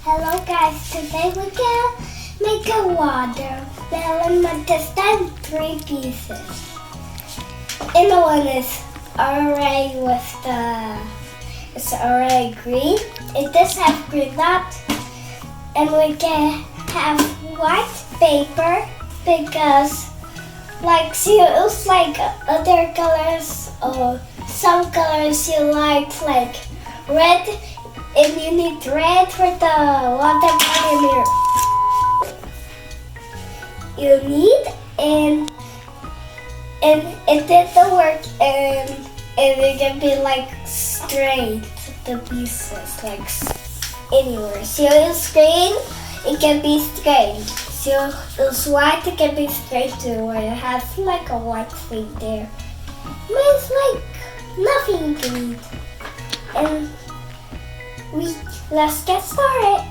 Hello guys, today we can make a watermelon with this time 3 pieces. And the one is already it's already green. It does have green dots. And we can have white paper because you use other colors or some colors you like red. And you need red for the watermelon you need, and it didn't work, and it can be straight the pieces anywhere. So you use green, it can be straight. So you use white, it can be straight too, where it has a white thing there. But it's nothing to eat. And let's get started.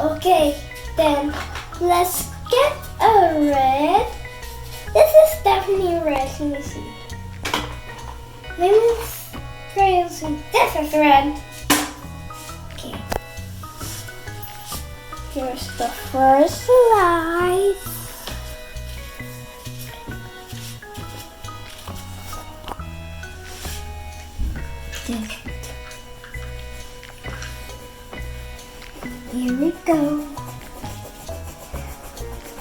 Okay, then let's get a red. This is definitely red. Let me see. Maybe it's crazy. This is red. Okay. Here's the first slice. Here we go.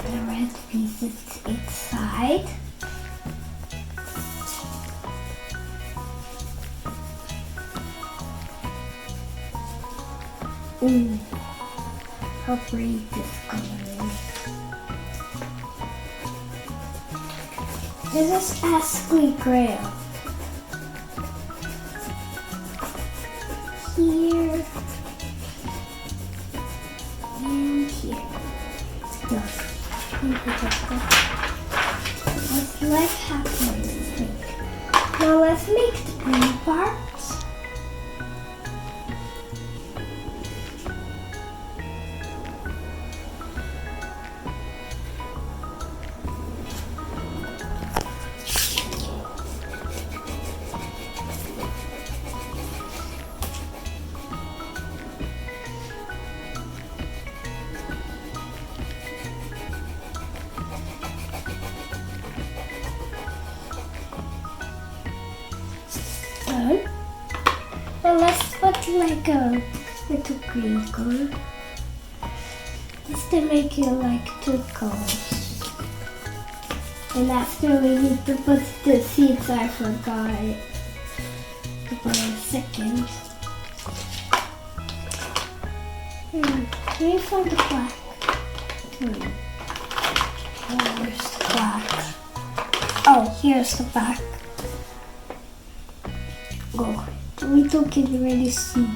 The red pieces inside. Ooh, how pretty this color is. This is Ashley Gray. Here. And here. Let's happen. Now let's make the green parts. Well, let's put a little green color. Just to make it two colors. And after we need to put the seeds, I forgot it. For a second. Let me find the black. Where's the black? Oh, here's the black. Go. We don't can really see.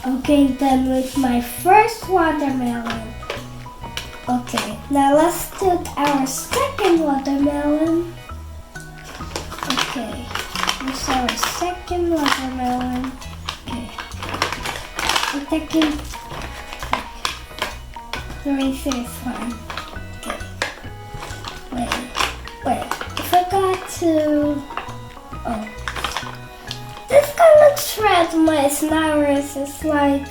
Okay, then with my first watermelon. Okay, now let's do our second watermelon. Okay, this is our second watermelon. Okay, the second. Let me say it's fine. Wait, I forgot to, this guy looks red, but it's not red, it's what,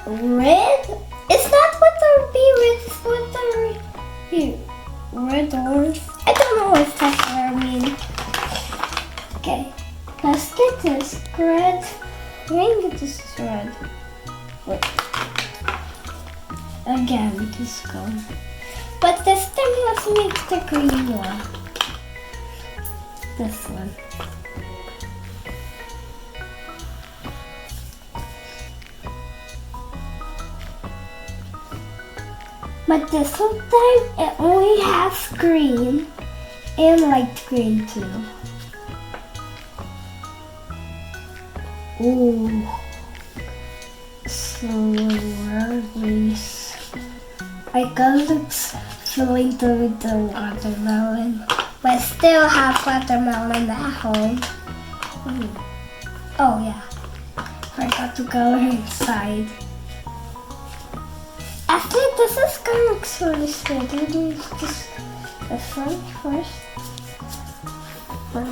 red? It's not what the be red, it's what the, here, red orange, I don't know what that color means. Okay, let's get this red, I think this is red, wait, again, this color. But this time let's make the green one. This one. But this one time it only has green and light green too. Ooh. So lovely. I got looks filling through the watermelon, but I still have watermelon at home. Oh yeah, forgot to color inside. Actually, this is gonna look really good. This one first. Get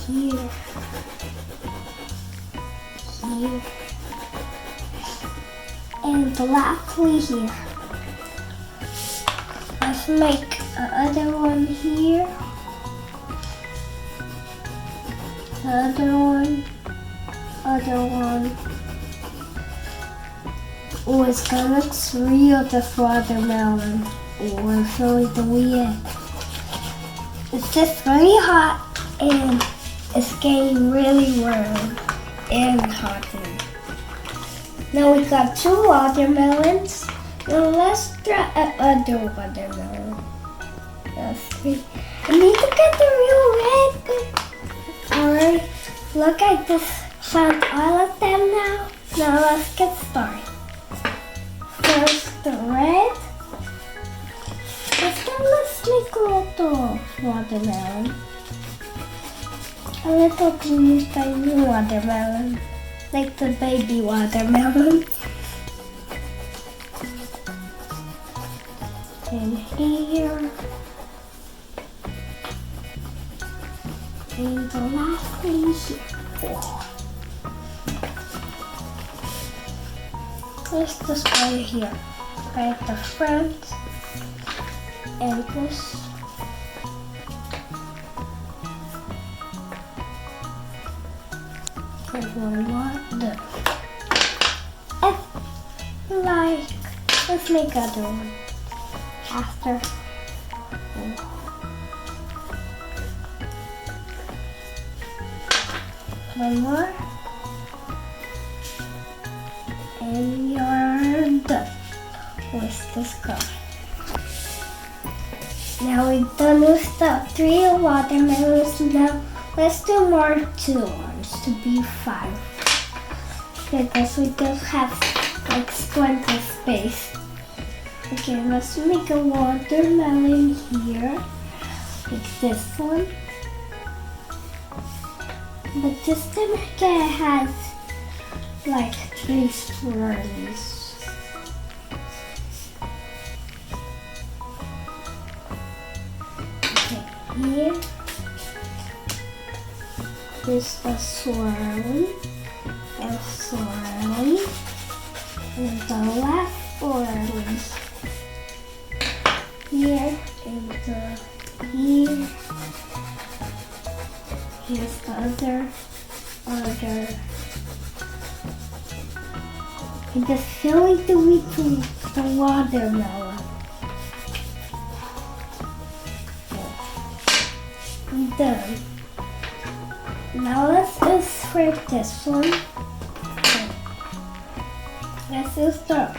here, here, and lastly here. Let's make another one here. Other one. Oh, it's gonna look real, this watermelon. Oh, we're filling the weird. It's just really hot and it's getting really warm and hotter. Now we got 2 watermelons. Now let's try another watermelon. That's 3. I need to get the real red. Alright, look, I just found all of them now. Now let's get started. First the red. Let's make a little watermelon. A little teeny tiny watermelon. Like the baby watermelon. And here. And the last thing here. Oh. Let's just right here. Right at the front. And this. And one more. Done. And like, let's make other one. After. Oh. One more. And you're done with this color. Now we're done with the 3 watermelons. Now let's do more 2 ones to be 5. Because we don't have like plenty of space. Okay, let's make a watermelon here. Like this one. But this time it has like 3 swirlies. Okay, here is the swirly and swirly and the last swirly. Here and here. Here's the other. And just filling the wheat with the watermelon. I'm done. Now let's insert this one. Let's insert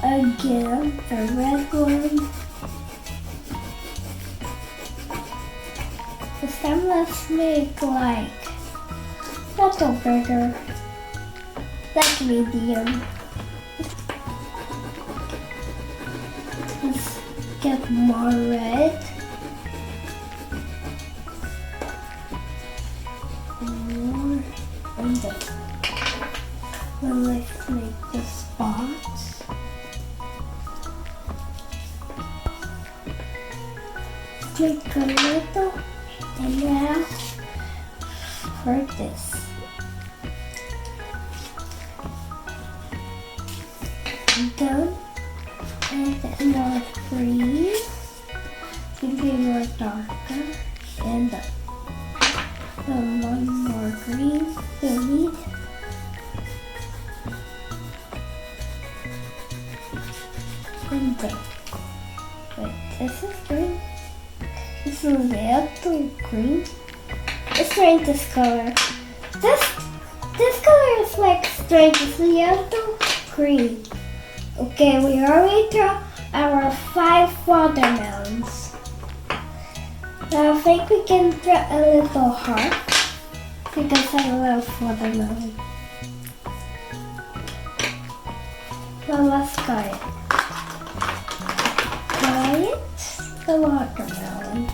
again the red one. This time let's make like not so bigger, like medium. Let's get more red. More and this. Then let's make the spots. Make a little. And now for this. Done. And then more green. Should be more darker. And done. Then one more green. You need. And done. Wait, this is green. This is little green. Let's try this color. This color is like strange. It's yellow green. Okay, we already draw our 5 watermelons. Now I think we can draw a little heart because I love watermelon. Now let's try it. Try it. The watermelon.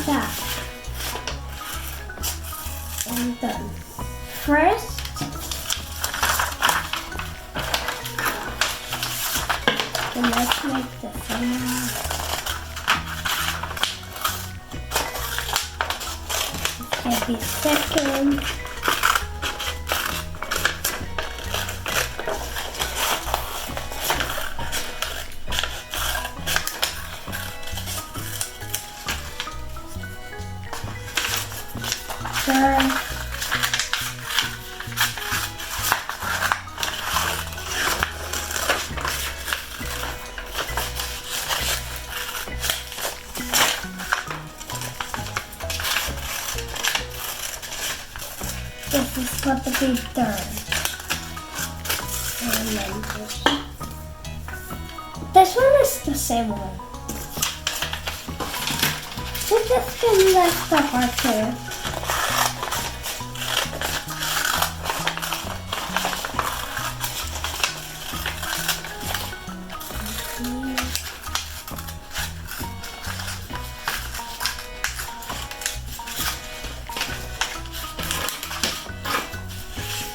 that. And done. First, let's make the funnel. Maybe second. Third. This is got to be third. And then this one is the same one. So this can mess up our two.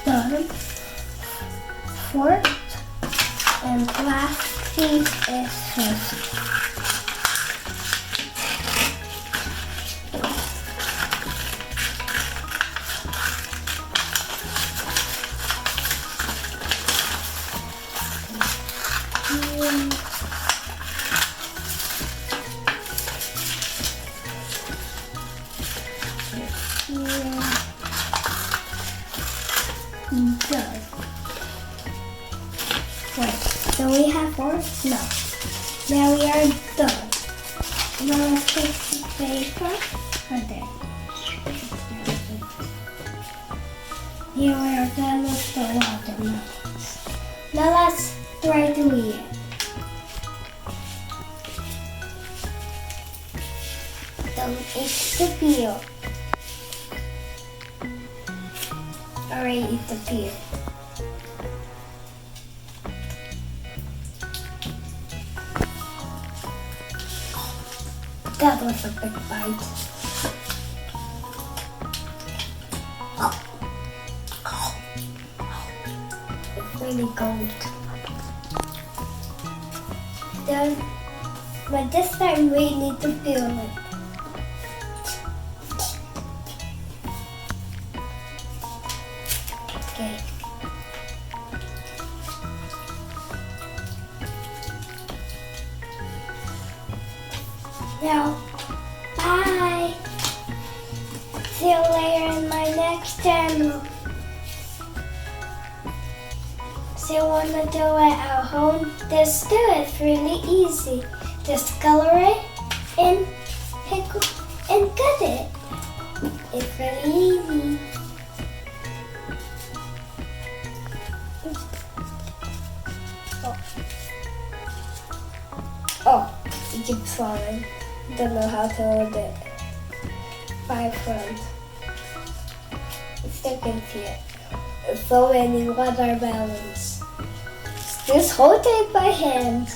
Done. Fourth and last piece is fifth. Done. Wait, do we have four? No. Now we are done. Now let's take the paper. Right there. Here we are done with the watermelons. Now let's try to eat it. Don't eat the peel. Already eat the peel. That was a big bite. It's really cold. Then, but this time we need to peel it. Okay. Now, bye. See you later in my next channel. So you want to do it at home? Just do it. It's really easy. Just color it and cut it. It's really easy. Oh, it keeps falling. Don't know how to hold it. My friend. I still can see it. So many watermelons. Just hold it by hand.